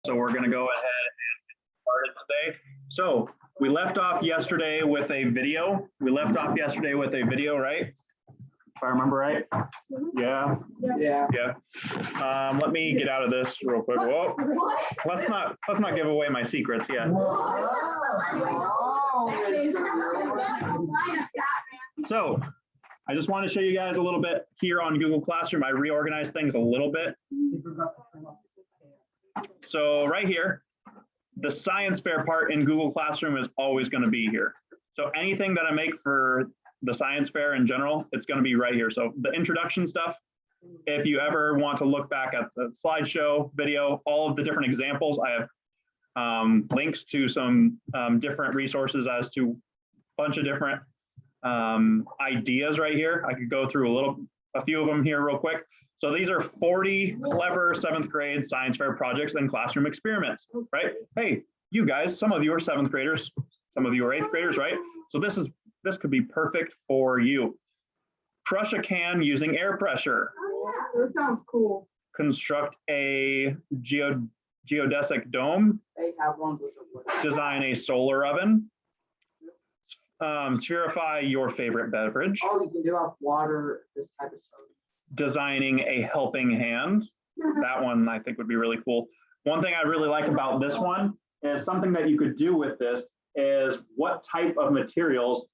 So we're going to go ahead and get started today. So we left off yesterday with a video. Right? If I remember right. Yeah. Let me get out of this real quick. Whoa. Let's not give away my secrets yet. So I just want to show you guys a little bit here on Google Classroom. I reorganized things a little bit. So right here, the science fair part in Google Classroom is always going to be here. So anything that I make for the science fair in general, it's going to be right here. So the introduction stuff, if you ever want to look back at the slideshow video, all of the different examples, I have links to some different resources as to a bunch of different ideas right here. I could go through a few of them here real quick. So these are 40 clever 7th grade science fair projects and classroom experiments, right? Hey, you guys, some of you are 7th graders, some of you are 8th graders, right? So this could be perfect for you. Crush a can using air pressure. Oh, yeah, that sounds cool. Construct a geodesic dome. They have one. Design a solar oven. Spherify your favorite beverage. Oh, you can do off water, this type of stuff. Designing a helping hand. That one I think would be really cool. One thing I really like about this one is something that you could do with this is what type of materials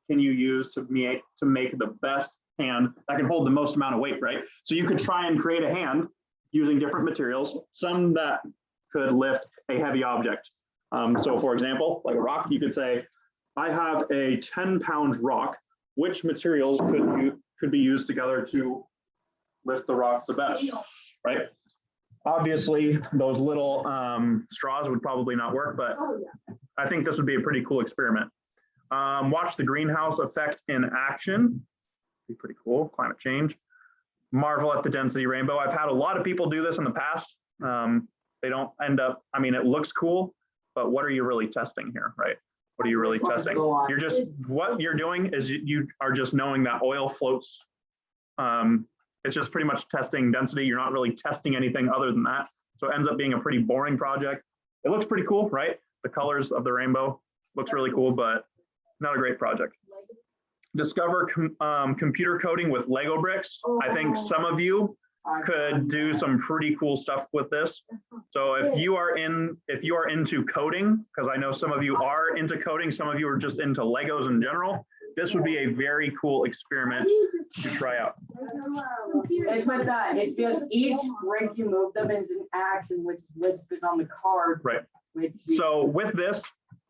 can you use to make the best hand that can hold the most amount of weight, right? So you could try and create a hand using different materials, some that could lift a heavy object. So for example, like a rock, you could say, I have a 10-pound rock. Which materials could be used together to lift the rock the best, right? Obviously, those little straws would probably not work, but I think this would be a pretty cool experiment. Watch the greenhouse effect in action. Be pretty cool. Climate change. Marvel at the density rainbow. I've had a lot of people do this in the past. They don't end up, I mean, it looks cool, but what are you really testing here, right? What are you really testing? What you're doing is you are just knowing that oil floats. It's just pretty much testing density. You're not really testing anything other than that. So it ends up being a pretty boring project. It looks pretty cool, right? The colors of the rainbow looks really cool, but not a great project. Discover computer coding with Lego bricks. I think some of you could do some pretty cool stuff with this. So if you are into coding, because I know some of you are into coding, some of you are just into Legos in general, this would be a very cool experiment to try out. It's with that. It's because each brick you move them is an action which is listed on the card. Right. So with this,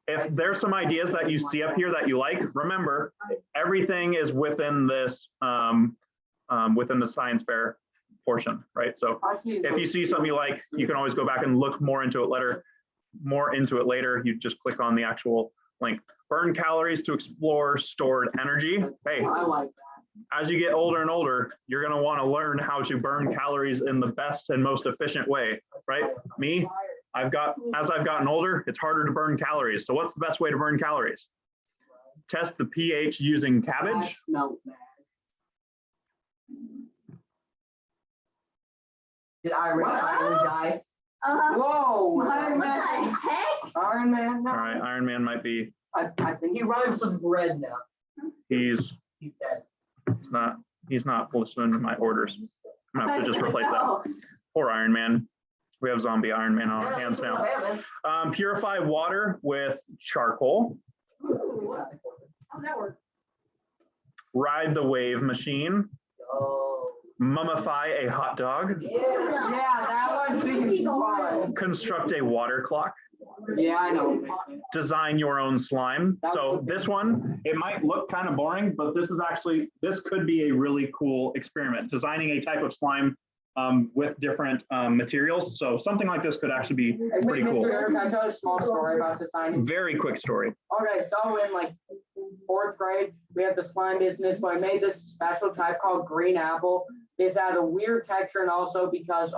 if there's some ideas that you see up here that you like, remember everything is within this within the science fair portion, right? So if you see something you like, you can always go back and look more into it later. You just click on the actual link. Burn calories to explore stored energy. Hey, I like that. As you get older and older, you're going to want to learn how to burn calories in the best and most efficient way, right? Me, as I've gotten older, it's harder to burn calories. So what's the best way to burn calories? Test the pH using cabbage. No, man. Did Iron die? Whoa! What the heck? Iron Man. No. All right, Iron Man might be. I think he runs with red now. He's dead. He's not listening to my orders. I'm gonna have to just replace that. Poor Iron Man. We have zombie Iron Man on our hands now. Purify water with charcoal. How'd that work? Ride the wave machine. Oh. Mummify a hot dog. Yeah, that one seems fun. Construct a water clock. Yeah, I know. Design your own slime. So this one, it might look kind of boring, but this could be a really cool experiment. Designing a type of slime with different materials. So something like this could actually be pretty cool. Mr. Eric, can I tell a small story about designing? Very quick story. Okay, so in like 4th grade, we had the slime business, but I made this special type called green apple. It's had a weird texture, and also because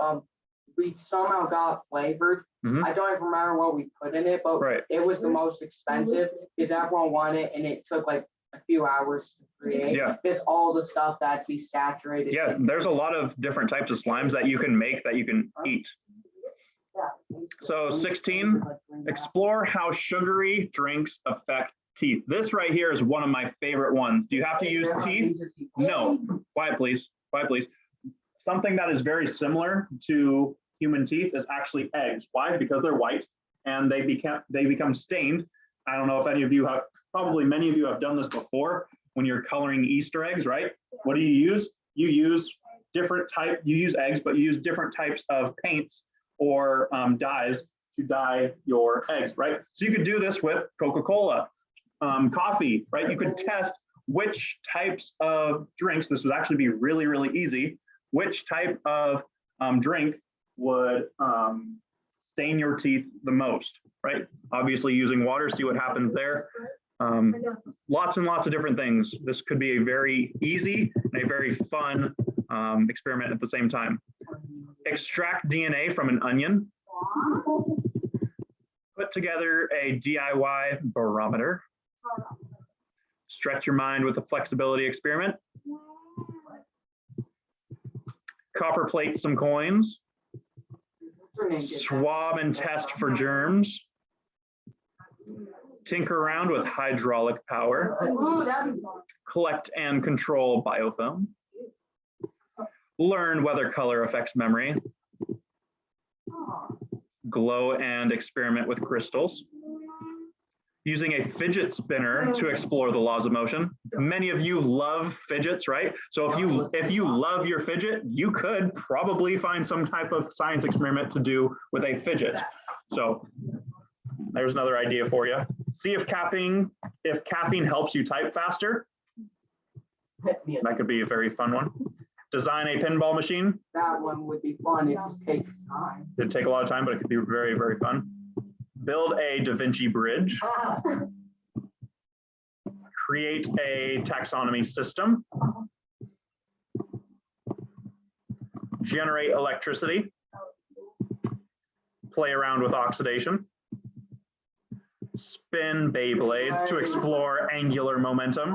we somehow got flavored. I don't even remember what we put in it, but it was the most expensive because everyone wanted it, and it took like a few hours to create. Yeah. There's all the stuff that be saturated. Yeah, there's a lot of different types of slimes that you can make that you can eat. So 16, explore how sugary drinks affect teeth. This right here is one of my favorite ones. Do you have to use teeth? No. Quiet, please. Quiet, please. Something that is very similar to human teeth is actually eggs. Why? Because they're white and they become stained. I don't know if any of you have, probably many of you have done this before when you're coloring Easter eggs, right? What do you use? You use you use eggs, but you use different types of paints or dyes to dye your eggs, right? So you could do this with Coca-Cola, coffee, right? You could test which types of drinks, this would actually be really, really easy, which type of drink would stain your teeth the most, right? Obviously using water, see what happens there. Lots and lots of different things. This could be a very easy and a very fun experiment at the same time. Extract DNA from an onion. Put together a DIY barometer. Stretch your mind with a flexibility experiment. Copper plate some coins. Swab and test for germs. Tinker around with hydraulic power. Collect and control biofilm. Learn whether color affects memory. Glow and experiment with crystals. Using a fidget spinner to explore the laws of motion. Many of you love fidgets, right? So if you love your fidget, you could probably find some type of science experiment to do with a fidget. So there's another idea for you. See if caffeine helps you type faster. That could be a very fun one. Design a pinball machine. That one would be fun. It just takes time. It'd take a lot of time, but it could be very, very fun. Build a Da Vinci bridge. Create a taxonomy system. Generate electricity. Play around with oxidation. Spin Beyblades to explore angular momentum.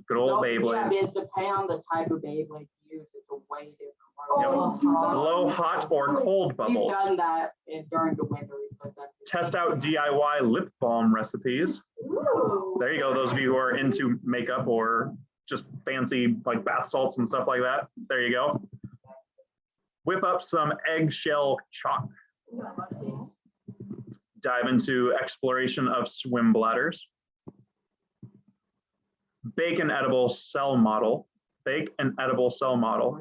Good old Beyblades. Yeah, depending on the type of Beyblade you use, it's a way different. Yep. Blow hot or cold bubbles. We've done that during the winter. Test out DIY lip balm recipes. There you go. Those of you who are into makeup or just fancy like bath salts and stuff like that. There you go. Whip up some eggshell chalk. Dive into exploration of swim bladders. Bake an edible cell model. Bake an edible cell model.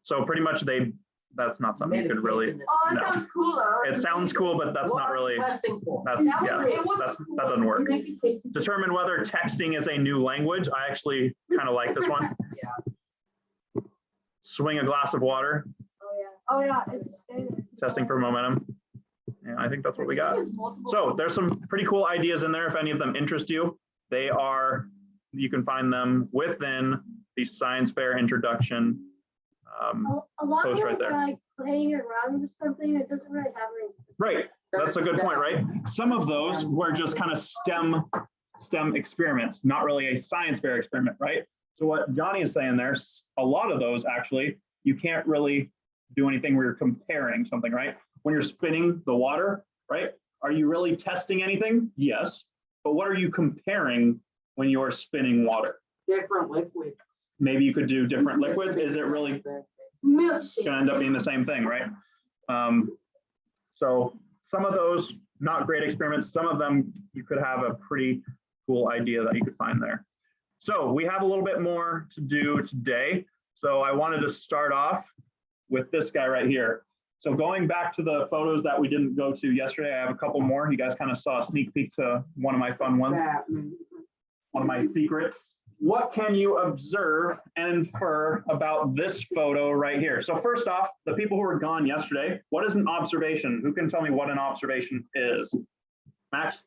So pretty much that's not something you could really, Oh, no. that sounds cooler. It sounds cool, but that's not really, that doesn't work. Determine whether texting is a new language. I actually kind of like this one. Yeah. Swing a glass of water. Oh yeah. Testing for momentum. Yeah, I think that's what we got. So there's some pretty cool ideas in there. If any of them interest you, you can find them within the Science Fair introduction a lot post of right there. like playing around with something that doesn't really have any. Right, that's a good point, right? Some of those were just kind of STEM experiments, not really a science fair experiment, right? So what Johnny is saying there, a lot of those actually, you can't really do anything where you're comparing something, right? When you're spinning the water, right? Are you really testing anything? Yes. But what are you comparing when you're spinning water? Different liquids. Maybe you could do different liquids. Is it really Milkshake. gonna end up being the same thing, right? So some of those, not great experiments. Some of them, you could have a pretty cool idea that you could find there. So we have a little bit more to do today. So I wanted to start off with this guy right here. So going back to the photos that we didn't go to yesterday, I have a couple more. You guys kind of saw a sneak peek to one of my fun ones, one of my secrets. What can you observe and infer about this photo right here? So first off, the people who were gone yesterday, what is an observation? Who can tell me what an observation is? Max?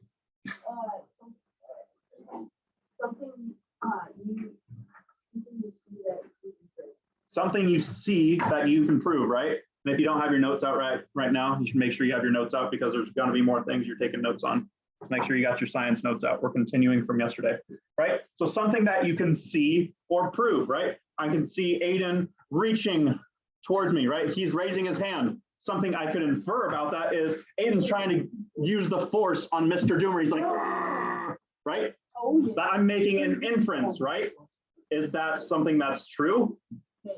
Something you see that you can prove, right? And if you don't have your notes out right now, you should make sure you have your notes out because there's going to be more things you're taking notes on. Make sure you got your science notes out. We're continuing from yesterday, right? So something that you can see or prove, right? I can see Aiden reaching towards me, right? He's raising his hand. something I could infer about that is Aiden's trying to use the force on Mr. Doomer. He's like, right? Oh, yeah. That I'm making an inference, right? Is that something that's true?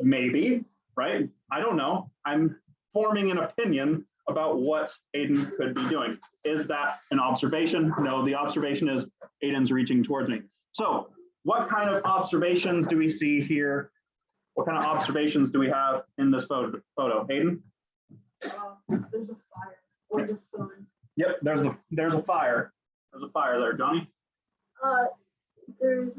Maybe, right? I don't know. I'm forming an opinion about what Aiden could be doing. Is that an observation? No, the observation is Aiden's reaching towards me. So what kind of observations do we see here? What kind of observations do we have in this photo? Aiden? There's a fire or the sun. Yep, there's a fire. There's a fire there, Johnny. There's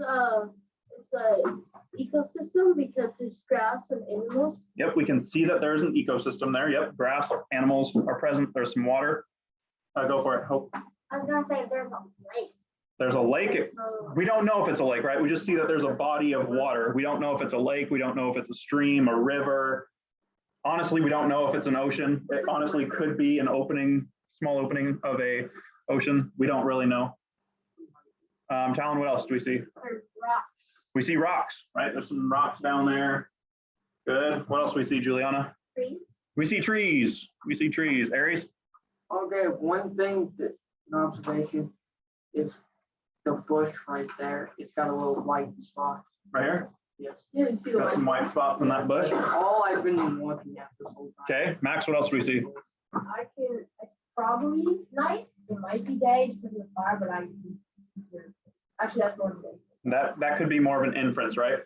it's a ecosystem because there's grass and animals. Yep, we can see that there's an ecosystem there. Yep, grass, animals are present. There's some water. Go for it. Hope. I was gonna say there's a lake. There's a lake. We don't know if it's a lake, right? We just see that there's a body of water. We don't know if it's a lake. We don't know if it's a stream, a river. Honestly, we don't know if it's an ocean. It honestly could be an opening, small opening of a ocean. We don't really know. Talon, what else do we see? There's rocks. We see rocks, right? There's some rocks down there. Good. What else do we see, Juliana? Trees. We see trees. We see trees. Aries? Okay, one thing that's an observation is the bush right there. It's got a little white spot. Right here? Yes. Yeah, you see the Got some white spots in that bush. It's all I've been looking at this whole time. Okay, Max, what else do we see? it's probably night. It might be day because of the fire, but actually that's more than day. That could be more of an inference, right?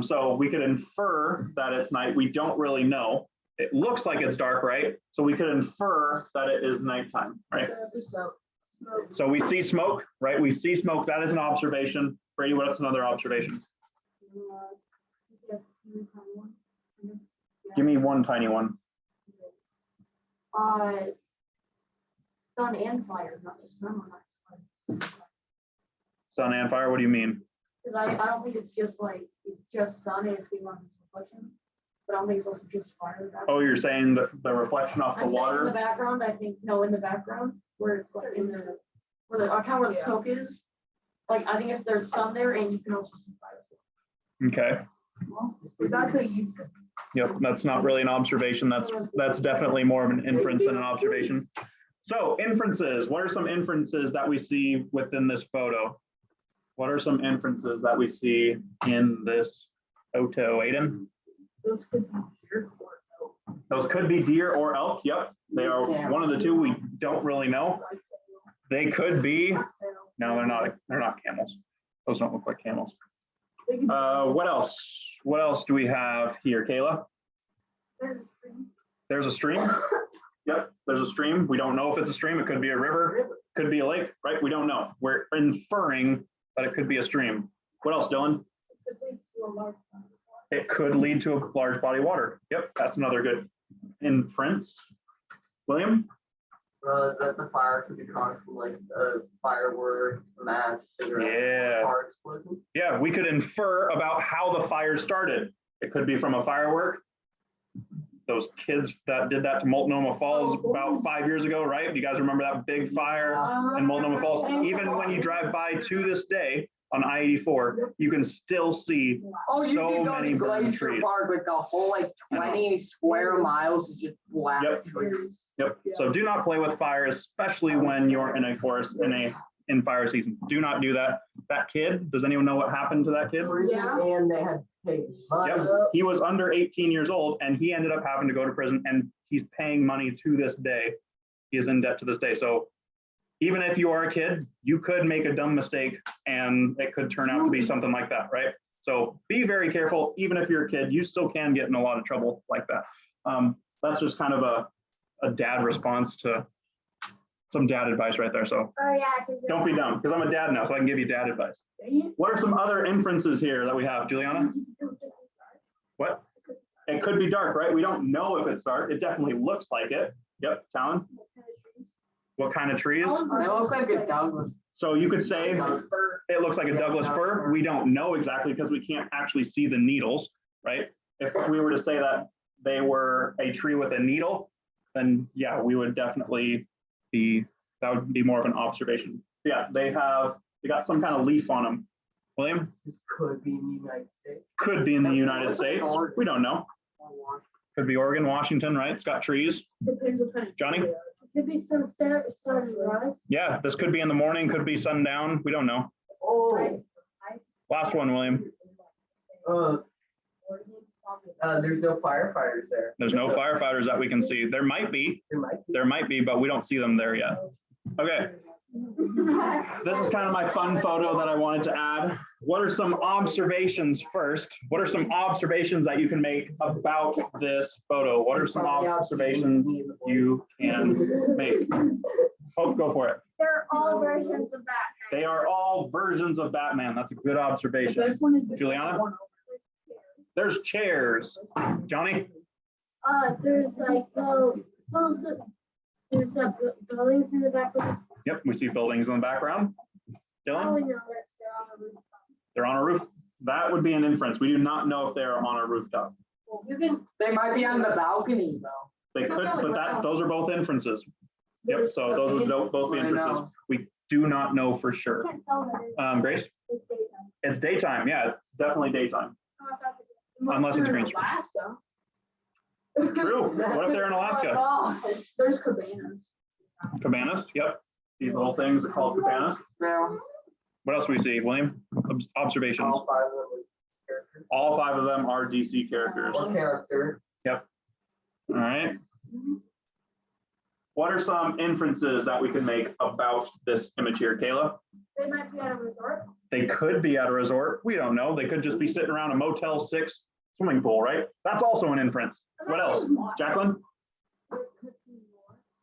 So we could infer that it's night. We don't really know. It looks like it's dark, right? So we could infer that it is nighttime, right? There's smoke. So we see smoke, right? We see smoke. That is an observation. Brady, what's another observation? Give me one tiny one. Sun and fire, not just sun. Sun and fire, what do you mean? Because I don't think it's just sun and it's being on reflection. But I don't think it's also just fire. Oh, you're saying that the reflection off the I'm saying in the water? background, I think, no, in the background, where it's like in the, where the, kind of where the smoke is. Like, I think if there's sun there and you can also see fire. Okay. That's a you. Yep, that's not really an observation. That's definitely more of an inference than an observation. So inferences, what are some inferences that we see within this photo? What are some inferences that we see in this photo, Aiden? Those could be deer or elk. Those could be deer or elk. Yep, they are one of the two. We don't really know. They could be. No, they're not. They're not camels. Those don't look like camels. What else? What else do we have here, Kayla? There's a stream. Yep, there's a stream. We don't know if it's a stream. It could be a river, could be a lake, right? We don't know. We're inferring that it could be a stream. What else, Dylan? It could lead to a large body of water. Yep, that's another good inference. William? That the fire could be caused from like a firework, match, cigarette, car explosion. Yeah, we could infer about how the fire started. It could be from a firework. Those kids that did that to Multnomah Falls about 5 years ago, right? Do you guys remember that big fire in Multnomah Falls? Even when you drive by to this day on I-84, you can still see so many burned trees. Park with the whole like 20 square miles is just black trees. Yep. So do not play with fire, especially when you're in a forest in fire season. Do not do that. That kid, does anyone know what happened to that kid? Yeah. And they had paid money. Yep. He was under 18 years old and he ended up having to go to prison and he's paying money to this day. He is in debt to this day. So even if you are a kid, you could make a dumb mistake and it could turn out to be something like that, right? So be very careful. Even if you're a kid, you still can get in a lot of trouble like that. That's just kind of a dad response to some dad advice right there. So Oh, yeah. don't be dumb, because I'm a dad now, so I can give you dad advice. What are some other inferences here that we have, Juliana? What? It could be dark, right? We don't know if it's dark. It definitely looks like it. Yep, Talon. What kind of trees? They look like a Douglas. So you could say it looks like a Douglas fir. We don't know exactly because we can't actually see the needles, right? If we were to say that they were a tree with a needle, then yeah, we would definitely be, that would be more of an observation. Yeah, they got some kind of leaf on them. William? This could be in the United States. Could be in the United States. We don't know. Could be Oregon, Washington, right? It's got trees. Depends what kind of. Johnny? It could be sunset, sunrise. Yeah, this could be in the morning, could be sundown. We don't know. Oh, Last one, William. there's no firefighters there. There's no firefighters that we can see. There might be, There might be. but we don't see them there yet. Okay, this is kind of my fun photo that I wanted to add. What are some observations first? What are some observations that you can make about this photo? What are some observations you can make? Hope, go for it. They're all versions of that. They are all versions of Batman. That's a good The observation. best one is. the Juliana? second one. There's chairs. Johnny? There's like those, there's buildings in the background. Yep, we see buildings in the background. Dylan? Oh, no, they're on the roof. They're on a roof. That would be an inference. We do not know if they're on a rooftop. You can. They might be on the balcony though. They could, but those are both inferences. Yep, so those would both be I inferences. know. We do not know for I sure. can't tell that Grace? it's daytime. It's daytime. Yeah, it's definitely daytime. Unless it's green screen. Alaska. True. What if they're in Alaska? Oh my gosh, there's cabanas. Cabanas, yep. These little things are called cabanas. Yeah. What else do we see, William? Observations. All five of them are characters. All 5 of them are DC characters. Or character. All right. What are some inferences that we can make about this image here, Kayla? They might be at a resort. They could be at a resort. We don't know. They could just be sitting around a Motel 6 swimming pool, right? That's also an inference. What else? Jacqueline?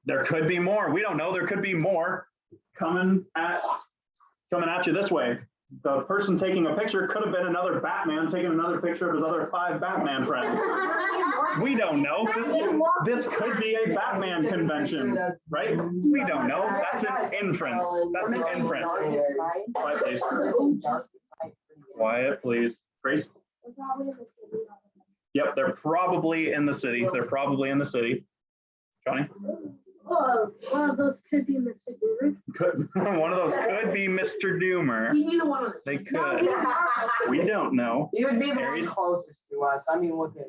There could be more. We don't know. There could be more coming at you this way. The person taking a picture could have been another Batman taking another picture of his other 5 Batman friends. We don't know. This could be a Batman convention, right? We don't know. That's an inference. That's an inference. Quiet, please. Quiet, please. Grace? They're probably in the city. Yep, they're probably in the city. They're probably in the city. Johnny? Oh, one of those could be Mr. Goober. Could, one of those could be Mr. Doomer. He's neither one of them. They could. We don't know. He would be the one Aries? closest to us. I mean, look at.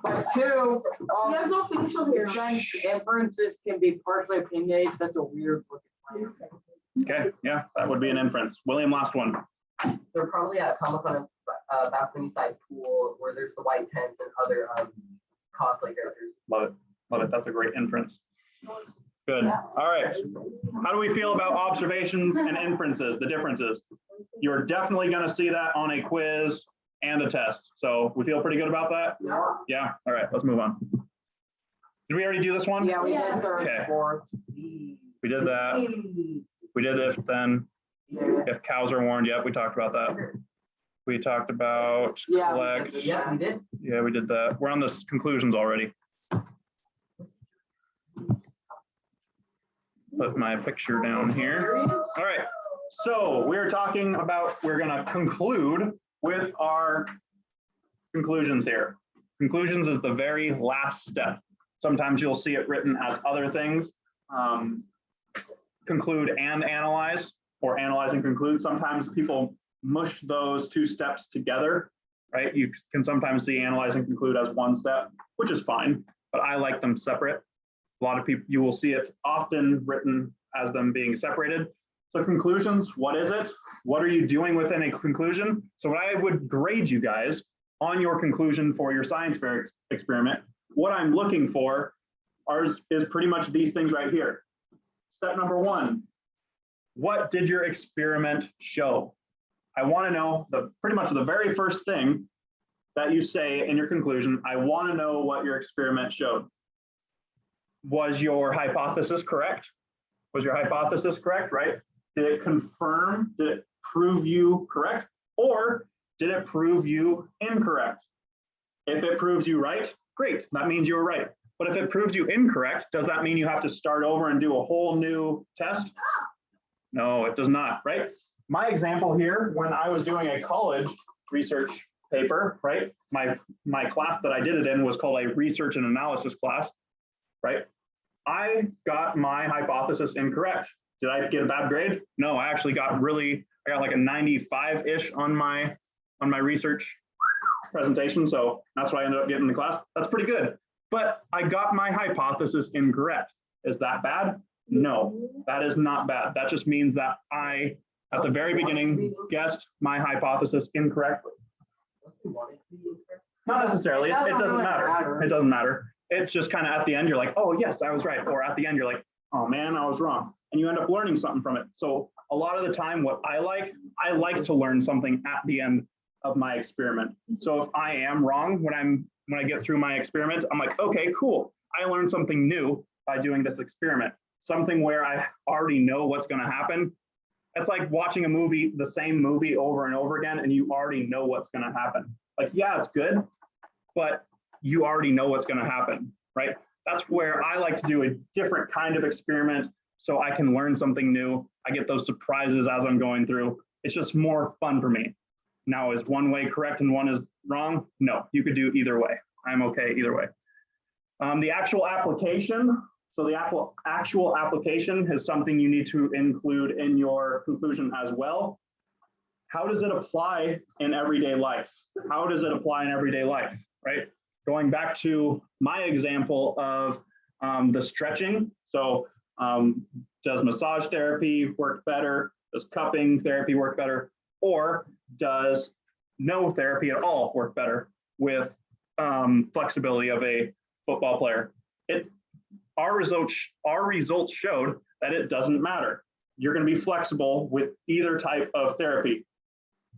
But 2, You guys know facial hair. since inferences can be partially opinionated, that's a weird looking place. Okay, yeah, that would be an inference. William, last one. They're probably at Comic-Con balcony side pool where there's the white tents and other cosplay characters. Love it. Love it. That's a great inference. Good. All right. How do we feel about observations and inferences, the differences? You're definitely going to see that on a quiz and a test. So we feel pretty good about that? Yeah. All right, let's move on. Did we already do this one? Yeah, we did third, Okay. fourth. We did that. We did if then, if cows are warned. Yep, we talked about that. We talked about Yeah, we collect. did. Yeah, we did. Yeah, we did that. We're on the conclusions already. Put my picture down here. All right. So we're talking about, we're going to conclude with our conclusions here. Conclusions is the very last step. Sometimes you'll see it written as other things. Conclude and analyze, or analyze and conclude. Sometimes people mush those 2 steps together, right? You can sometimes see analyze and conclude as one step, which is fine, but I like them separate. A lot of people, you will see it often written as them being separated. So conclusions, what is it? What are you doing within a conclusion? So what I would grade you guys on your conclusion for your science fair experiment, what I'm looking for is pretty much these things right here. Step number 1, what did your experiment show? I want to know pretty much the very first thing that you say in your conclusion. I want to know what your experiment showed. Was your hypothesis correct? Was your hypothesis correct, right? Did it confirm, did it prove you correct? Or did it prove you incorrect? If it proves you right, great, that means you were right. But if it proves you incorrect, does that mean you have to start over and do a whole new test? No, it does not, right? My example here, when I was doing a college research paper, right? My class that I did it in was called a research and analysis class, right? I got my hypothesis incorrect. Did I get a bad grade? No, I actually got I got like a 95-ish on my research presentation, so that's what I ended up getting in the class. That's pretty good. But I got my hypothesis incorrect. Is that bad? No, that is not bad. That just means that I, at the very beginning, guessed my hypothesis incorrectly. Not necessarily, it doesn't matter. It doesn't matter. It's just kind of at the end, you're like, oh, yes, I was right. Or at the end, you're like, oh man, I was wrong. And you end up learning something from it. So a lot of the time, what I like to learn something at the end of my experiment. So if I am wrong when I get through my experiment, I'm like, okay, cool. I learned something new by doing this experiment. Something where I already know what's going to happen. It's like watching a movie, the same movie over and over again, and you already know what's going to happen. Like, yeah, it's good, but you already know what's going to happen, right? That's where I like to do a different kind of experiment so I can learn something new. I get those surprises as I'm going through. It's just more fun for me. Now, is one way correct and one is wrong? No, you could do either way. I'm okay either way. The actual application. So the actual application is something you need to include in your conclusion as well. How does it apply in everyday life? How does it apply in everyday life, right? Going back to my example of the stretching. So does massage therapy work better? Does cupping therapy work better? Or does no therapy at all work better with flexibility of a football player? Our results showed that it doesn't matter. You're going to be flexible with either type of therapy.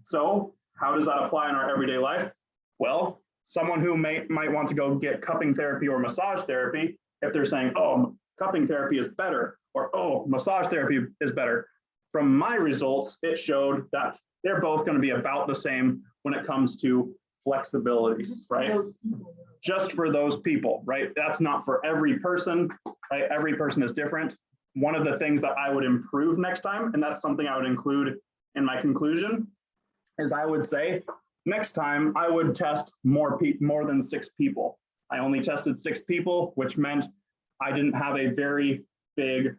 So how does that apply in our everyday life? Well, someone who might want to go get cupping therapy or massage therapy, if they're saying, oh, cupping therapy is better, or oh, massage therapy is better. From my results, it showed that they're both going to be about the same when it comes to flexibility, right? Just for those people, right? That's not for every person, right? Every person is different. One of the things that I would improve next time, and that's something I would include in my conclusion, is I would say next time I would test more than 6 people. I only tested 6 people, which meant I didn't have a very big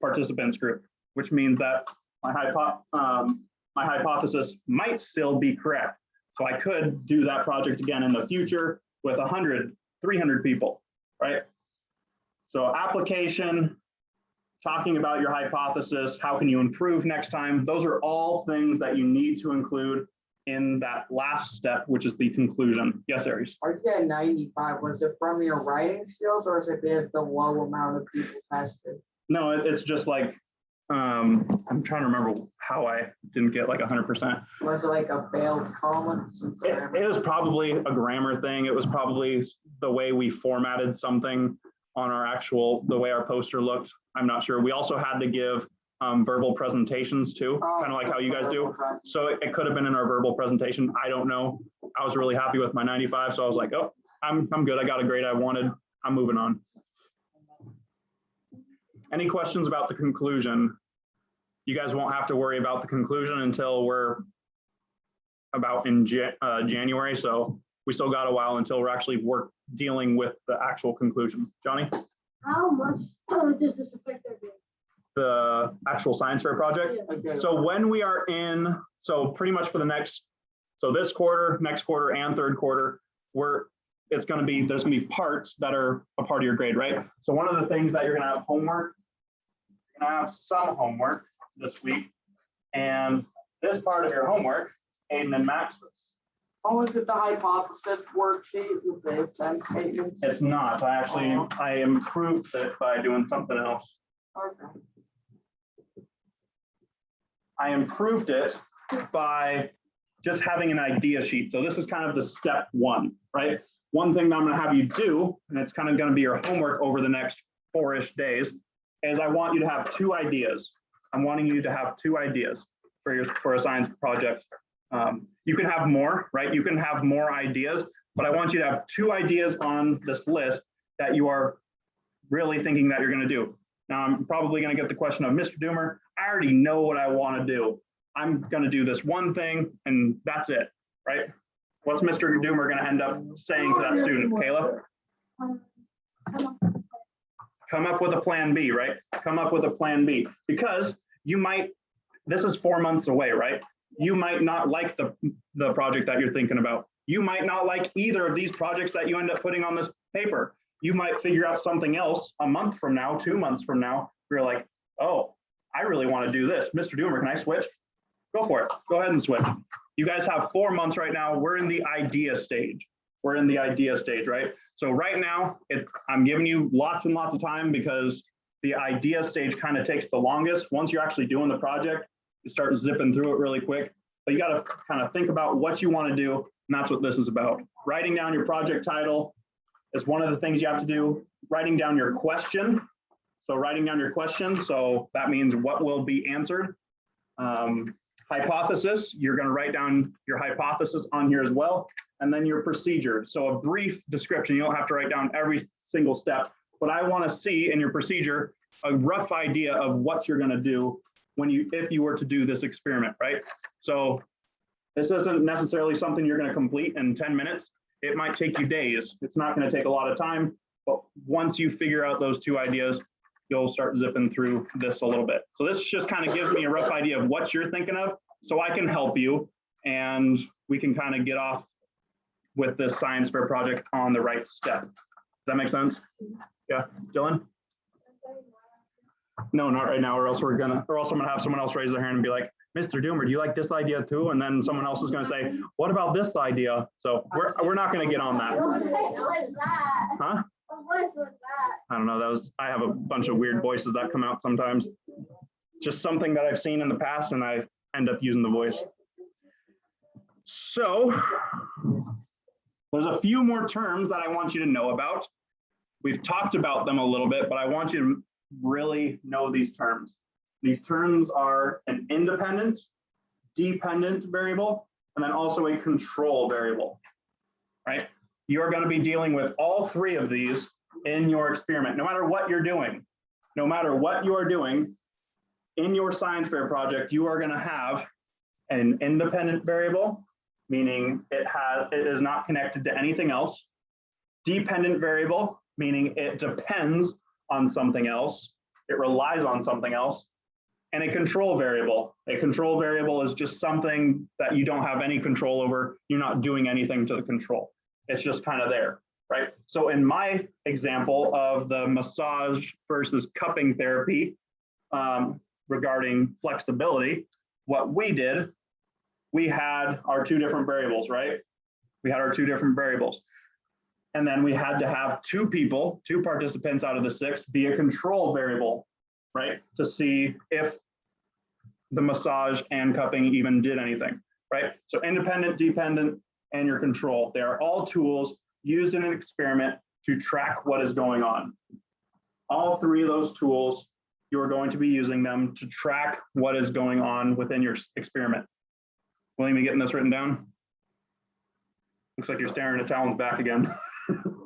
participants group, which means that my hypothesis might still be correct. So I could do that project again in the future with 100, 300 people, right? So application, talking about your hypothesis, how can you improve next time? Those are all things that you need to include in that last step, which is the conclusion. Yes, Aries? Are you at 95? Was it from your writing skills or is it because the low amount of people tested? No, it's just like, I'm trying to remember how I didn't get like 100%. Was it like a failed column? It was probably a grammar thing. It was probably the way we formatted something on the way our poster looked. I'm not sure. We also had to give verbal presentations too, kind of like how you guys do. So it could have been in our verbal presentation. I don't know. I was really happy with my 95. So I was like, oh, I'm good. I got a grade I wanted. I'm moving on. Any questions about the conclusion? You guys won't have to worry about the conclusion until we're about in January. So we still got a while until we're actually dealing with the actual conclusion. Johnny? How much does this affect our grade? The actual science fair project? Okay. So when we are in, so pretty much for the next, so this quarter, next quarter, and third quarter, there's gonna be parts that are a part of your grade, right? So one of the things that you're gonna have homework, you're gonna have some homework this week, and this part of your homework, Aiden and Max's. Oh, is it the hypothesis worksheet with the 10 statements? It's not. I improved it by doing something else. Okay. I improved it by just having an idea sheet. So this is kind of the step 1, right? One thing that I'm going to have you do, and it's kind of going to be your homework over the next 4-ish days, is I want you to have 2 ideas. I'm wanting you to have 2 ideas for a science project. You can have more, right? You can have more ideas, but I want you to have 2 ideas on this list that you are really thinking that you're going to do. Now, I'm probably going to get the question of, Mr. Doomer, I already know what I want to do. I'm going to do this one thing and that's it, right? What's Mr. Doomer going to end up saying to that student, Kayla? Come up with a plan B, right? Come up with a plan B, because this is 4 months away, right? You might not like the project that you're thinking about. You might not like either of these projects that you end up putting on this paper. You might figure out something else a month from now, 2 months from now. You're like, oh, I really want to do this. Mr. Doomer, can I switch? Go for it. Go ahead and switch. You guys have 4 months right now. We're in the idea stage. We're in the idea stage, right? So right now, I'm giving you lots and lots of time because the idea stage kind of takes the longest. Once you're actually doing the project, you start zipping through it really quick. But you got to kind of think about what you want to do. And that's what this is about. Writing down your project title is one of the things you have to do. Writing down your question. So writing down your question. So that means what will be answered. Hypothesis, you're going to write down your hypothesis on here as well. And then your procedure. So a brief description. You don't have to write down every single step. But I want to see in your procedure a rough idea of what you're going to do if you were to do this experiment, right? So this isn't necessarily something you're going to complete in 10 minutes. It might take you days. It's not going to take a lot of time, but once you figure out those 2 ideas, you'll start zipping through this a little bit. So this just kind of gives me a rough idea of what you're thinking of, so I can help you and we can kind of get off with this science fair project on the right step. Does that make sense? Yeah, Dylan? No, not right now, or else I'm gonna have someone else raise their hand and be like, Mr. Doomer, do you like this idea too? And then someone else is gonna say, what about this idea? So we're not gonna get on that. What voice was that? Huh? What voice was that? I don't know, I have a bunch of weird voices that come out sometimes. Just something that I've seen in the past and I end up using the voice. So there's a few more terms that I want you to know about. We've talked about them a little bit, but I want you to really know these terms. These terms are an independent, dependent variable, and then also a control variable, right? You're going to be dealing with all 3 of these in your experiment, no matter what you're doing. No matter what you are doing in your science fair project, you are going to have an independent variable, meaning it is not connected to anything else. Dependent variable, meaning it depends on something else. It relies on something else. And a control variable. A control variable is just something that you don't have any control over. You're not doing anything to the control. It's just kind of there, right? So in my example of the massage versus cupping therapy regarding flexibility, what we did, we had our 2 different variables, right? We had our 2 different variables. And then we had to have 2 participants out of the 6 be a control variable, right? To see if the massage and cupping even did anything, right? So independent, dependent, and your control. They are all tools used in an experiment to track what is going on. All 3 of those tools, you are going to be using them to track what is going on within your experiment. William, you getting this written down? Looks like you're staring at Talon's back again.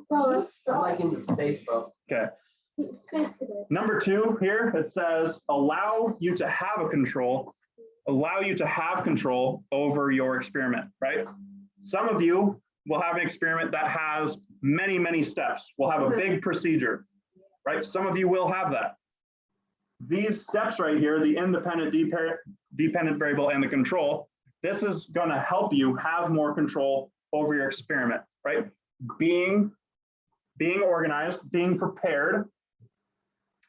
Bro, that's I'm so. like in the space, bro. Okay. Space today. Number 2 here, it says allow you to have a control, allow you to have control over your experiment, right? Some of you will have an experiment that has many, many steps. We'll have a big procedure, right? Some of you will have that. These steps right here, the independent, dependent variable, and the control, this is going to help you have more control over your experiment, right? Being organized, being prepared,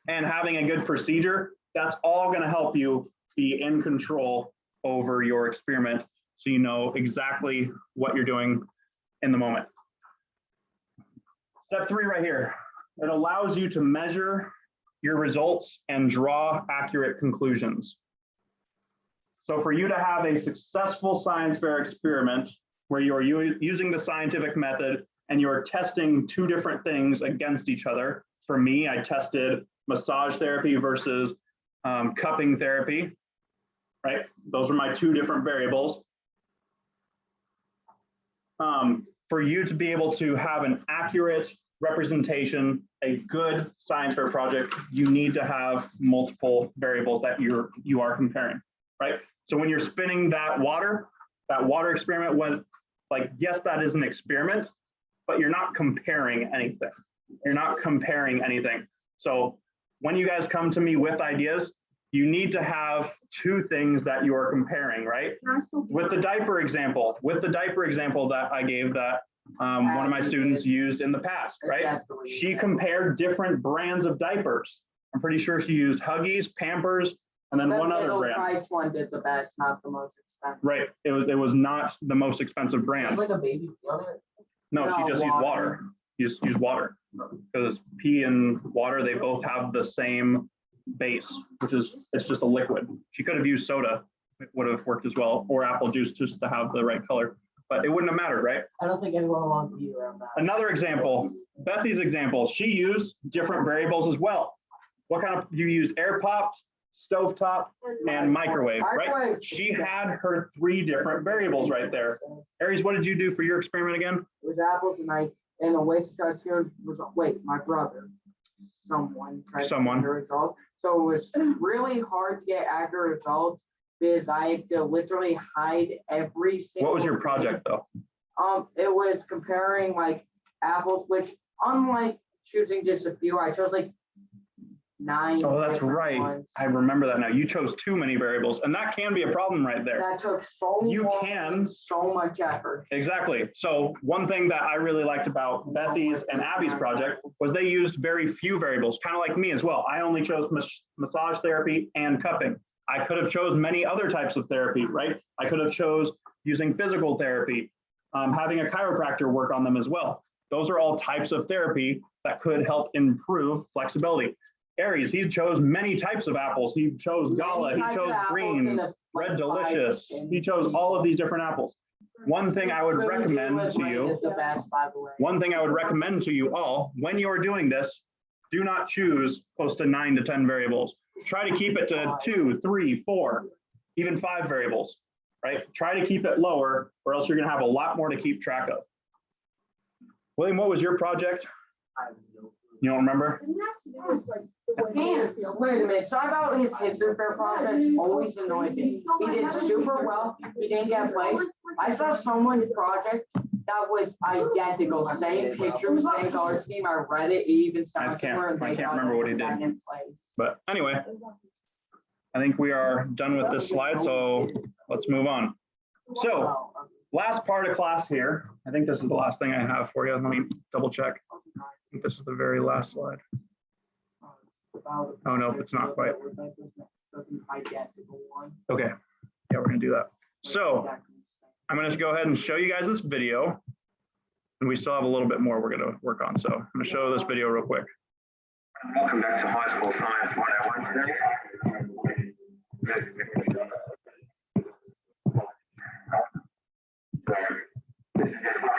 and having a good procedure, that's all going to help you be in control over your experiment so you know exactly what you're doing in the moment. Step 3 right here, it allows you to measure your results and draw accurate conclusions. So for you to have a successful science fair experiment where you are using the scientific method and you're testing 2 different things against each other. For me, I tested massage therapy versus cupping therapy, right? Those are my 2 different variables. For you to be able to have an accurate representation, a good science fair project, you need to have multiple variables that you are comparing, right? So when you're spinning that water experiment was like, yes, that is an experiment, but you're not comparing anything. You're not comparing anything. So when you guys come to me with ideas, you need to have two things that you are comparing, right? With the diaper example that I gave that one of my students used in the past, right? Exactly. She compared different brands of diapers. I'm pretty sure she used Huggies, Pampers, and then The one other middle brand. price one did the best, not the most expensive. Right, it was not the most expensive brand. Like a baby on it. No, she No, just used water. water. Use water. Because pea and water, they both have the same base, which is, it's just a liquid. She could have used soda, it would have worked as well, or apple juice just to have the right color, but it wouldn't have mattered, right? I don't think anyone will want to be around that. Another example, Bethy's example, she used different variables as well. What kind of, you used air popped, stovetop, and microwave, right? Microwave. She had her 3 different variables right there. Aries, what did you do for your experiment again? It was apples and the way to try to scare was, wait, my brother. Someone. tried to Someone. get the results. So it was really hard to get accurate results because I had to literally hide every single. What was your thing. project though? It was comparing like apples, which unlike choosing just a few, I chose like 9. Oh, that's different right. ones. I remember that now. You chose too many variables, and that can be a problem right there. That took so You long, can- so much effort. Exactly. So one thing that I really liked about Bethy's and Abby's project was they used very few variables, kind of like me as well. I only chose massage therapy and cupping. I could have chose many other types of therapy, right? I could have chose using physical therapy, having a chiropractor work on them as well. Those are all types of therapy that could help improve flexibility. Aries, he chose many types of apples. He chose Gala, he Many types of chose apples green, and a- Red like, Delicious. five He chose all of these different apples. One thing I would Fuji recommend was to rated you, The best, by the way. one thing I would recommend to you all, when you're doing this, do not choose close to 9 to 10 variables. Try to keep it to 2, 3, 4, even 5 variables, right? Try to keep it lower or else you're gonna have a lot more to keep track of. William, what was your project? I have no clue. You don't remember? Wait a minute, talk about his history fair projects always annoyed me. He did super well, he didn't get placed. I saw someone's project that was identical, same picture, same color scheme, I read it, it even sounds similar. and I they can't got remember what he did. second place. But anyway, I think we are done with this slide, so let's move on. So last part of class here, I think this is the last thing I have for you. Let me double check. I think this is the very last slide. Oh, no, it's not quite. Okay, yeah, we're gonna do that. So I'm gonna go ahead and show you guys this video. And we still have a little bit more we're gonna work on. So I'm gonna show this video real quick. Welcome back to High School Science 101 today. This is Let's get started.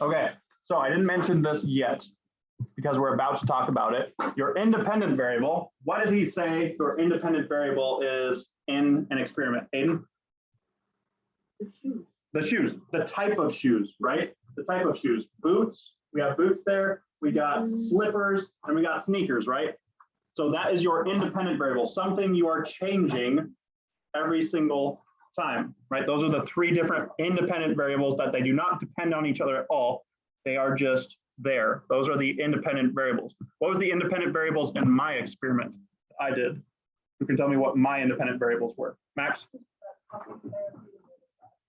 Okay, so I didn't mention this yet because we're about to talk about it. Your independent variable, what did he say your independent variable is in an experiment? Aiden? The shoes, the type of shoes, right? The type of shoes. Boots, we have boots there. We got slippers and we got sneakers, right? So that is your independent variable, something you are changing every single time, right? Those are the 3 different independent variables that they do not depend on each other at all. They are just there. Those are the independent variables. What was the independent variables in my experiment I did? Who can tell me what my independent variables were? Max?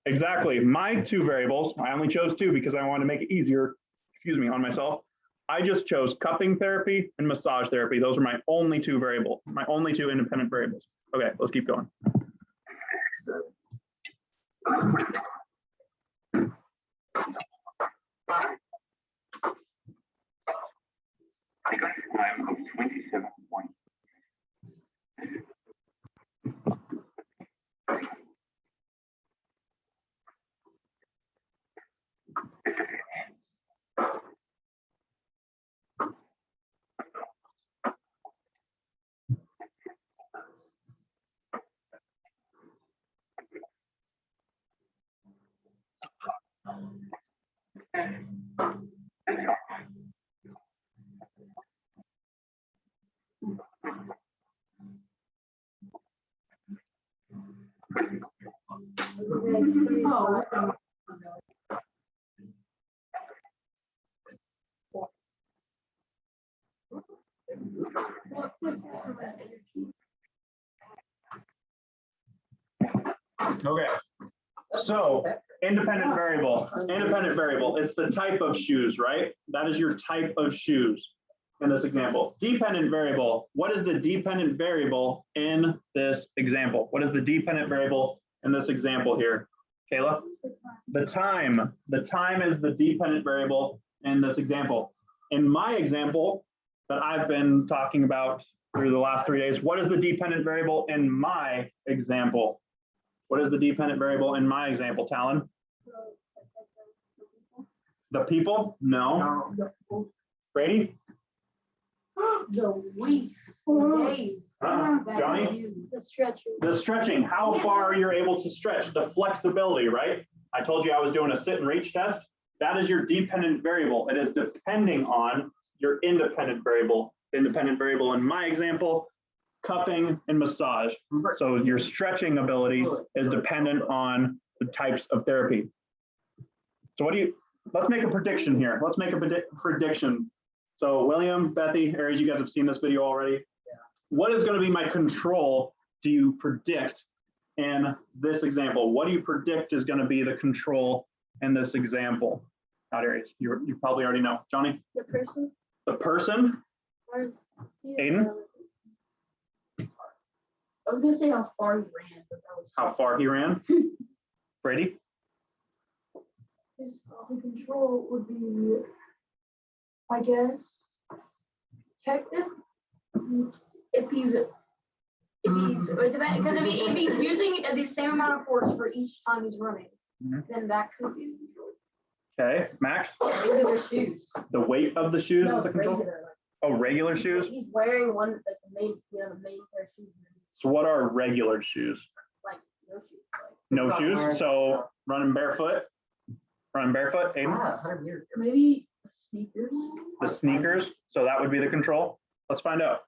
Exactly. My 2 variables, I only chose 2 because I wanted to make it easier, on myself. I just chose cupping therapy and massage therapy. Those are my only 2 variables, my only 2 independent variables. Okay, let's keep going. I got a time of 27 points. Okay, so independent variable, it's the type of shoes, right? That is your type of shoes in this example. Dependent variable, what is the dependent variable in this example? What is the dependent variable in this example here? Kayla? The time is the dependent variable in this example. In my example that I've been talking about through the last 3 days, what is the dependent variable in my example? What is the dependent variable in my example, Talon? The people? No. Brady? The weeks, the days. Johnny? The stretching. The stretching, how far you're able to stretch, the flexibility, right? I told you I was doing a sit and reach test. That is your dependent variable. It is depending on your independent variable. Independent variable in my example, cupping and massage. So your stretching ability is dependent on the types of therapy. So let's make a prediction here. Let's make a prediction. So William, Bethy, Aries, you guys have seen this video already. Yeah. What is going to be my control do you predict in this example? What do you predict is going to be the control in this example? Not Aries, you probably already know. Johnny? The person. The person? Or, Aiden? I was gonna say how far he ran, but that was. How far he ran? Brady? His control would be, I guess, if he's, because if he's using the same amount of force for each time he's running, Mhm. then that could be. Okay, Max? Regular shoes. The weight of the shoes is the control? Regular, Oh, regular shoes? He's wearing one, like the main, the main pair of shoes, So what are regular shoes? like no shoes. Like, No Not shoes, wearing- so running barefoot? Running barefoot, Aiden? 100 meters. maybe sneakers. The sneakers, so that would be the control? Let's find out.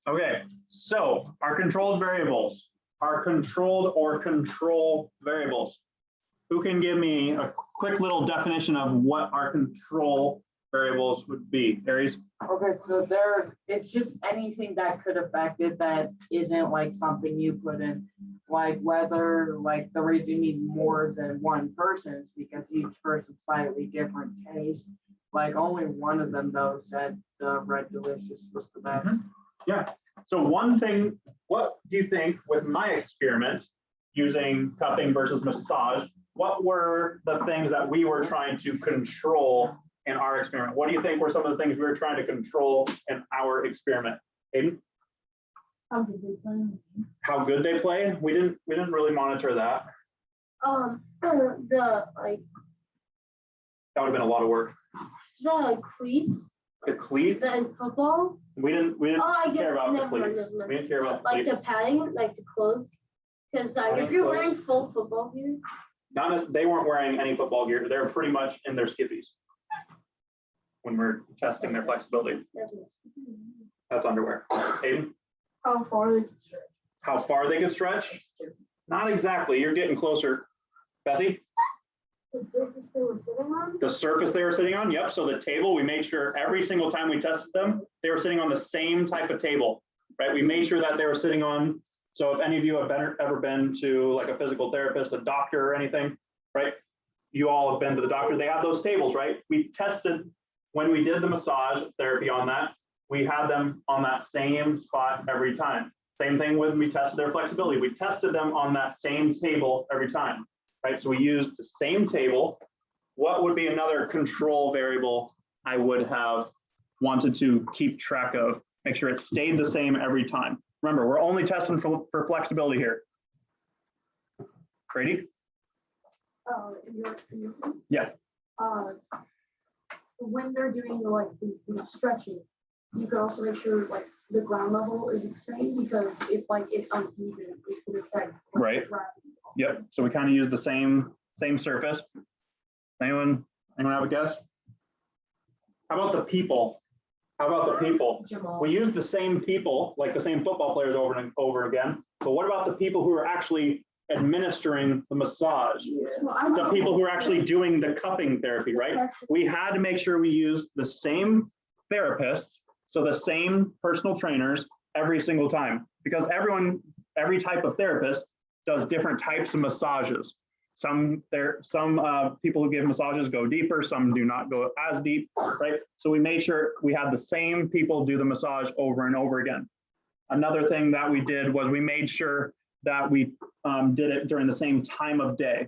Okay, so our controlled variables, our controlled or control variables. Who can give me a quick little definition of what our control variables would be? Aries? Okay, so it's just anything that could affect it that isn't like something you put in. Like whether, like the reason you need more than one person is because each person's slightly different taste. Like only one of them though said the Red Delicious was the best. Yeah, so one thing, what do you think with my experiment using cupping versus massage, what were the things that we were trying to control in our experiment? What do you think were some of the things we were trying to control in our experiment? Aiden? How did they play? How good they play? We didn't really monitor that. The like That would have been a lot of work. the cleats The cleats, in football. we didn't Oh, I guess care about the never mind, cleats. never mind. We didn't care about the Like the cleats. padding, like the clothes. Because Padding, if you're clothes. wearing full football gear, They weren't wearing any football gear. They were pretty much in their skippies when we're testing their flexibility. That's underwear. Aiden? How far they can stretch. How far they could stretch? Not exactly. You're getting closer. Bethy? the surface they were sitting on. The surface they were sitting on? Yep. So the table, we made sure every single time we tested them, they were sitting on the same type of table. right? We made sure that they were sitting on, so if any of you have ever been to like a physical therapist, a doctor or anything, right? You all have been to the doctor, they have those tables, right? We tested, when we did the massage therapy on that, we had them on that same spot every time. Same thing with, we tested their flexibility. We tested them on that same table every time, right? So we used the same table. What would be another control variable I would have wanted to keep track of, make sure it stayed the same every time? Remember, we're only testing for flexibility here. Brady? Yeah. When they're doing the stretching, you could also make sure like the ground level is the same, because if like it's uneven, it could affect. like, Right. gravity. Yep, so we kind of use the same surface. Anyone have a guess? How about the people? How about the people? Jamal. We use the same people, like the same football players over and over again. But what about the people who are actually administering the massage? The people who are actually doing the cupping therapy, right? We had to make sure we used the same therapist, so the same personal trainers every single time, because every type of therapist does different types of massages. Some people who give massages go deeper, some do not go as deep, right? So we made sure we had the same people do the massage over and over again. Another thing that we did was we made sure that we did it during the same time of day,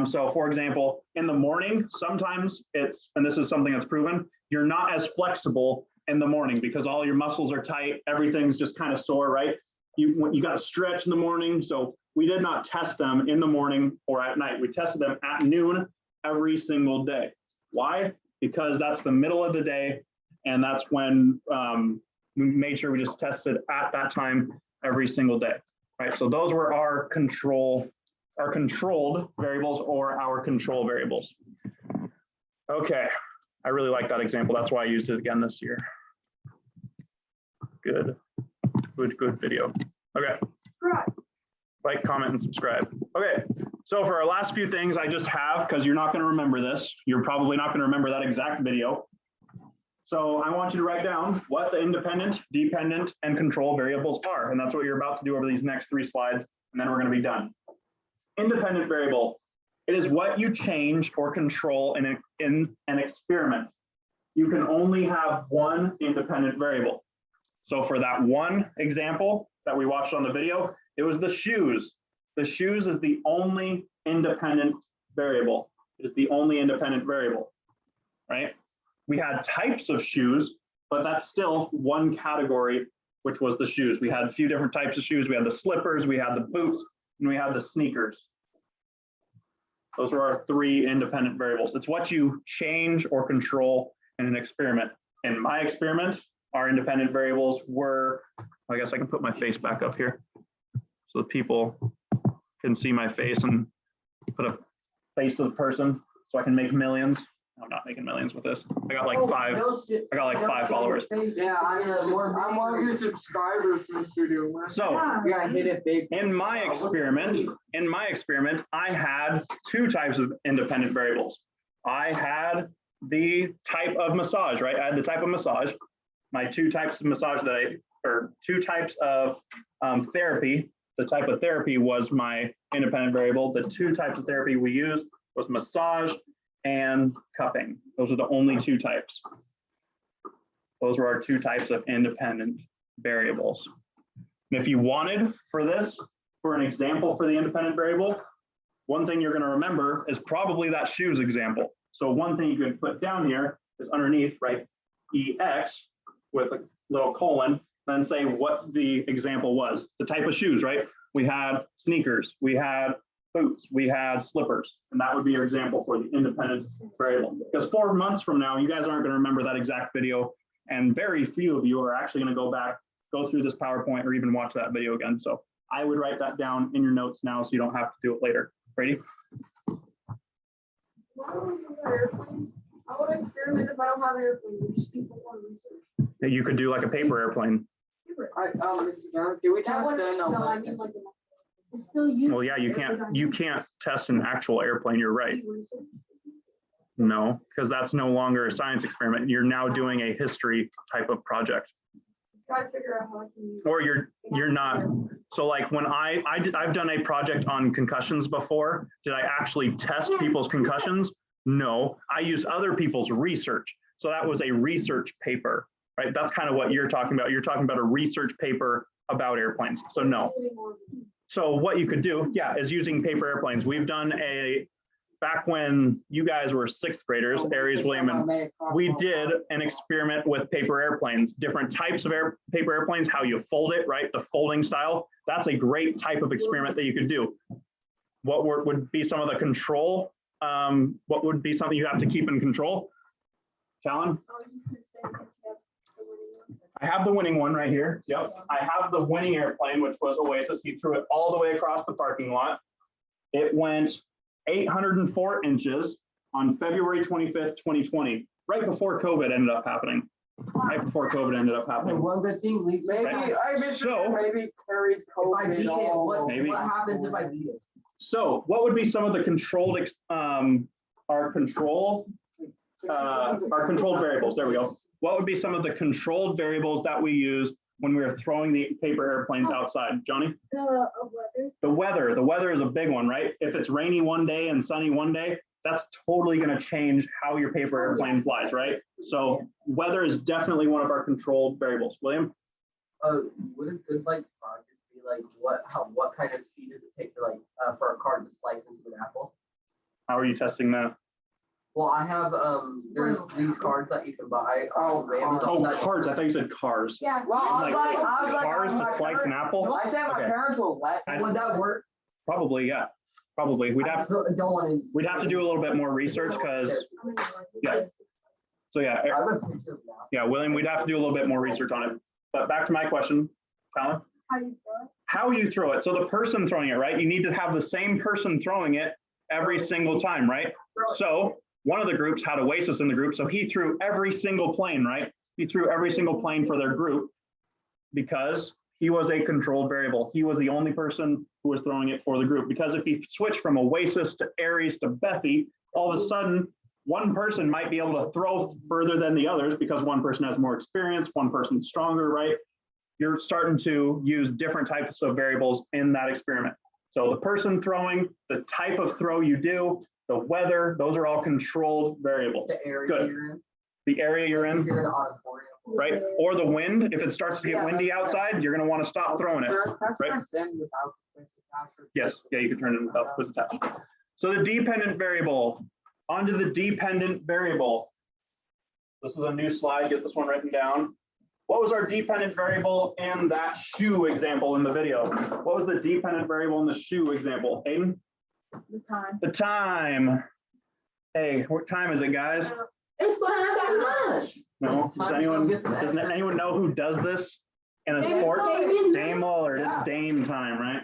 So for example, in the morning, sometimes and this is something that's proven, you're not as flexible in the morning because all your muscles are tight, everything's just kind of sore, right? You got to stretch in the morning. So we did not test them in the morning or at night. We tested them at noon every single day. Why? Because that's the middle of the day, and that's when we made sure we just tested at that time every single day, right? So those were our controlled variables or our control variables. Okay, I really like that example. That's why I used it again this year. Good video. Okay. Right. Like, comment, and subscribe. Okay, so for our last few things, I just have, because you're not going to remember this, you're probably not going to remember that exact video. So I want you to write down what the independent, dependent, and control variables are. And that's what you're about to do over these next 3 slides, and then we're going to be done. Independent variable. It is what you change or control in an experiment. You can only have one independent variable. So for that one example that we watched on the video, it was the shoes. The shoes is the only independent variable. It is the only independent variable, right? We had types of shoes, but that's still one category, which was the shoes. We had a few different types of shoes. We had the slippers, we had the boots, and we had the sneakers. Those are our 3 independent variables. It's what you change or control in an experiment. In my experiment, our independent variables were, I guess I can put my face back up here so the people can see my face and put a face to the person so I can make millions. I'm not making millions with this. I got like 5 followers. Yeah, I'm one of your subscribers, Mr. Doomer. So Yeah, hit it big. in my experiment, I had 2 types of independent variables. I had the type of massage, right? I had the type of massage. My 2 types of massage 2 types of therapy. The type of therapy was my independent variable. The 2 types of therapy we used was massage and cupping. Those are the only 2 types. Those were our 2 types of independent variables. And if you wanted for an example for the independent variable, one thing you're going to remember is probably that shoes example. So one thing you could put down here is underneath, right, EX with a little colon, then say what the example was. The type of shoes, right? We had sneakers, we had boots, we had slippers, and that would be your example for the independent variable. Because 4 months from now, you guys aren't going to remember that exact video, and very few of you are actually going to go through this PowerPoint or even watch that video again. So I would write that down in your notes now so you don't have to do it later. Brady? Airplanes. I would experiment if I don't have an airplane. We just people want research. You could do like a paper airplane. Mr. Doomer, do we That test would, it? no, I mean like. It's still used. Well, yeah, you can't test an actual airplane. You're right. No, because that's no longer a science experiment. You're now doing a history type of project. Try to figure out how I can use. Or you're not. So like when I've done a project on concussions before, did I actually test people's concussions? No, I used other people's research. So that was a research paper, right? That's kind of what you're talking about. You're talking about a research paper about airplanes. So no. So what you could do, yeah, is using paper airplanes. We've done back when you guys were sixth graders, Aries, William, and we did an experiment with paper airplanes, different types of paper airplanes, how you fold it, right? The folding style. That's a great type of experiment that you could do. What would be some of the control? What would be something you have to keep in control? Talon? I have the winning one right here. Yep. I have the winning airplane, which was Oasis. He threw it all the way across the parking lot. It went 804 inches on February 25th, 2020, right before COVID ended up happening. Right before COVID ended up happening. One good thing, Lisa. Maybe, I missed it, So- maybe carried If I beat COVID it, all. Maybe. what happens if I beat it? So what would be some of the controlled, our controlled variables? There we go. What would be some of the controlled variables that we used when we were throwing the paper airplanes outside? Johnny? The weather. The weather is a big one, right? If it's rainy one day and sunny one day, that's totally going to change how your paper airplane flies, right? So weather is definitely one of our controlled variables. William? Would a good like project be like what kind of speed does it take to like for a card to slice into an apple? How are you testing that? Well, I have there's these cards that you can buy. Amazon Oh, that- cards. I thought you said cars. Yeah. Well, I was like, Cars to my slice an parents- apple? I said my Okay. parents will let. Would that work? Probably, yeah. Probably. We'd have to do a little bit more research because, yeah. So yeah, I have a picture of that. yeah, William, we'd have to do a little bit more research on it. But back to my question, Colin, How you throw it? how you throw it. So the person throwing it, right? You need to have the same person throwing it every single time, right? So one of the groups had Oasis in the group, so he threw every single plane, right? He threw every single plane for their group because he was a controlled variable. He was the only person who was throwing it for the group. Because if he switched from Oasis to Aries to Bethy, all of a sudden, one person might be able to throw further than the others because one person has more experience, one person's stronger, right? You're starting to use different types of variables in that experiment. So the person throwing, the type of throw you do, the weather, those are all controlled variables. The area Good. you're in. The area you're in, If you're in an auditorium. right? Or the wind, if it starts to get Yeah, windy outside, you're gonna wanna stop throwing it. Sure, that's right? my sin without this attachment. Yes, yeah, you can turn it without the quiz attached. So the dependent variable, onto the dependent variable. This is a new slide, get this one written down. What was our dependent variable in that shoe example in the video? What was the dependent variable in the shoe example? Aiden? The time. The time. Hey, what time is it, guys? It's so much. No, does anyone know who does this in a sport? Dame Lillard, it's Dame time, right?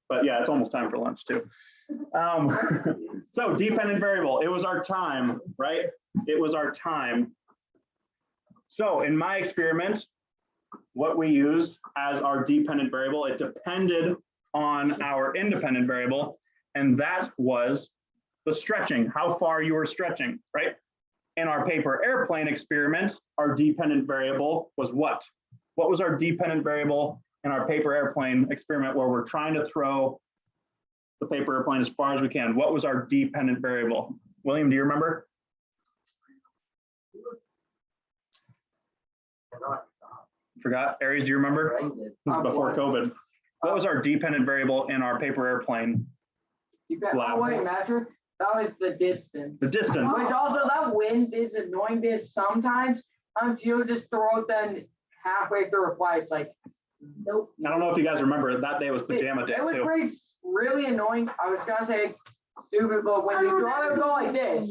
But yeah, it's almost time for lunch too. So dependent variable, it was our time, right? It was our time. So in my experiment, what we used as our dependent variable, it depended on our independent variable, and that was the stretching, how far you were stretching, right? In our paper airplane experiment, our dependent variable was what? What was our dependent variable in our paper airplane experiment where we're trying to throw the paper airplane as far as we can? What was our dependent variable? William, do you remember? Forgot? Aries, do you remember? This is before COVID. What was our dependent variable in our paper airplane? Oh, wait, measure, that was the distance. The distance. Which also that wind is annoying this sometimes. You'll just throw it then halfway through a flight. It's like, nope. I don't know if you guys remember, that day was pajama day It was too. pretty, really annoying. I was gonna say stupid, but when you throw it, go like this.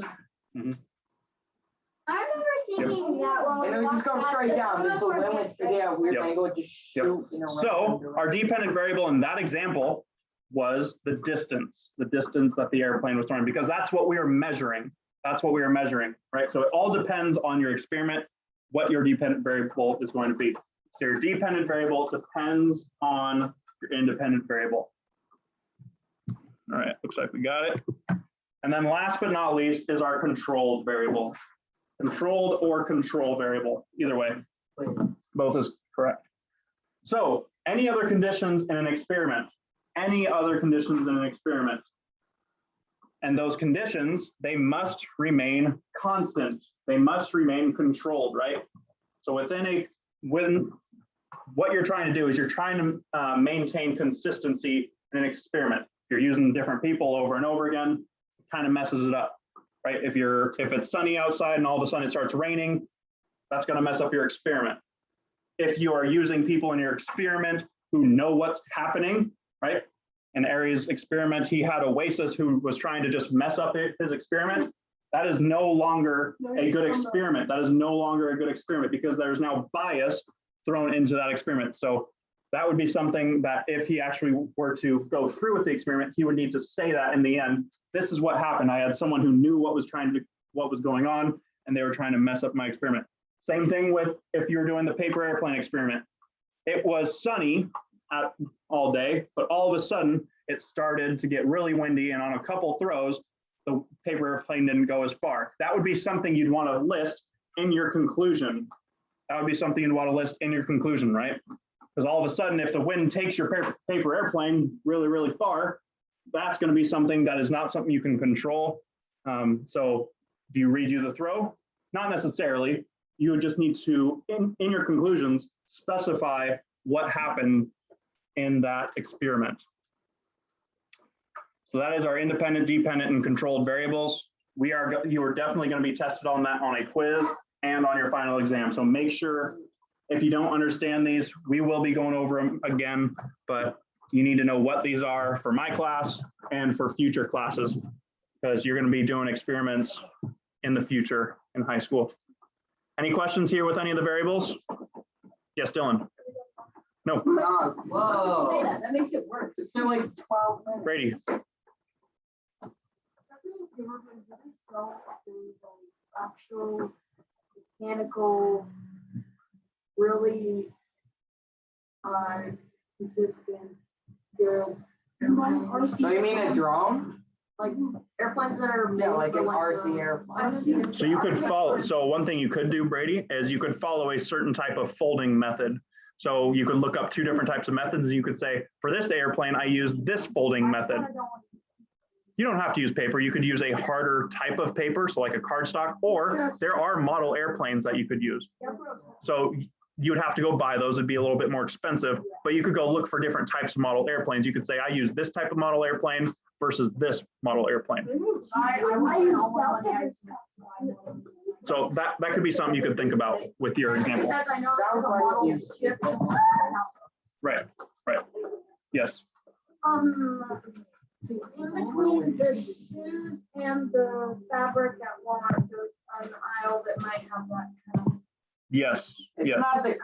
I remember seeing that one. And it would just go straight down. There's a limit, yeah, weird Yep. angle, it just shoot in a So random our dependent variable in that example was the distance that the airplane was throwing, because that's what we were measuring. That's what we were measuring, right? So it all depends on your experiment, what your dependent variable is going to be. So your dependent variable depends on your independent variable. All right, looks like we got it. And then last but not least is our controlled variable. Controlled or control variable, either way, both is correct. So any other conditions in an experiment? Any other conditions in an experiment? And those conditions, they must remain constant. They must remain controlled, right? So when what you're trying to do is you're trying to maintain consistency in an experiment. If you're using different people over and over again, it kind of messes it up, right? If it's sunny outside and all of a sudden it starts raining, that's going to mess up your experiment. If you are using people in your experiment who know what's happening, right? In Aries' experiment, he had Oasis who was trying to just mess up his experiment. That is no longer a good experiment. That is no longer a good experiment because there's now bias thrown into that experiment. So that would be something that if he actually were to go through with the experiment, he would need to say that in the end. This is what happened. I had someone who knew what was going on, and they were trying to mess up my experiment. Same thing with if you were doing the paper airplane experiment. It was sunny all day, but all of a sudden it started to get really windy, and on a couple throws, the paper airplane didn't go as far. That would be something you'd want to list in your conclusion. That would be something you'd want to list in your conclusion, right? Because all of a sudden, if the wind takes your paper airplane really, really far, that's going to be something that is not something you can control. So do you redo the throw? Not necessarily. You would just need to, in your conclusions, specify what happened in that experiment. So that is our independent, dependent, and controlled variables. You are definitely going to be tested on that on a quiz and on your final exam. So make sure if you don't understand these, we will be going over them again, but you need to know what these are for my class and for future classes, because you're going to be doing experiments in the future in high school. Any questions here with any of the variables? Yes, Dylan. No, Whoa. That makes it worse. It's been like 12 minutes. Brady. Actual mechanical, really consistent, good. So you mean a drone? Like airplanes that are. Yeah, like an made for, RC airplane. So you could follow, so one thing you could do, Brady, is you could follow a certain type of folding method. So you could look up two different types of methods, and you could say, for this airplane, I use this folding method. You don't have to use paper. You could use a harder type of paper, so like a cardstock, or there are model airplanes that you could use. So you would have to go buy those. It'd be a little bit more expensive, but you could go look for different types of model airplanes. You could say, I use this type of model airplane versus this model airplane. So that could be something you could think about with your example. Right, right. Yes. In between the shoes and the fabric at Walmart, there's an aisle that might have that kind of. Yes, It's yes. not the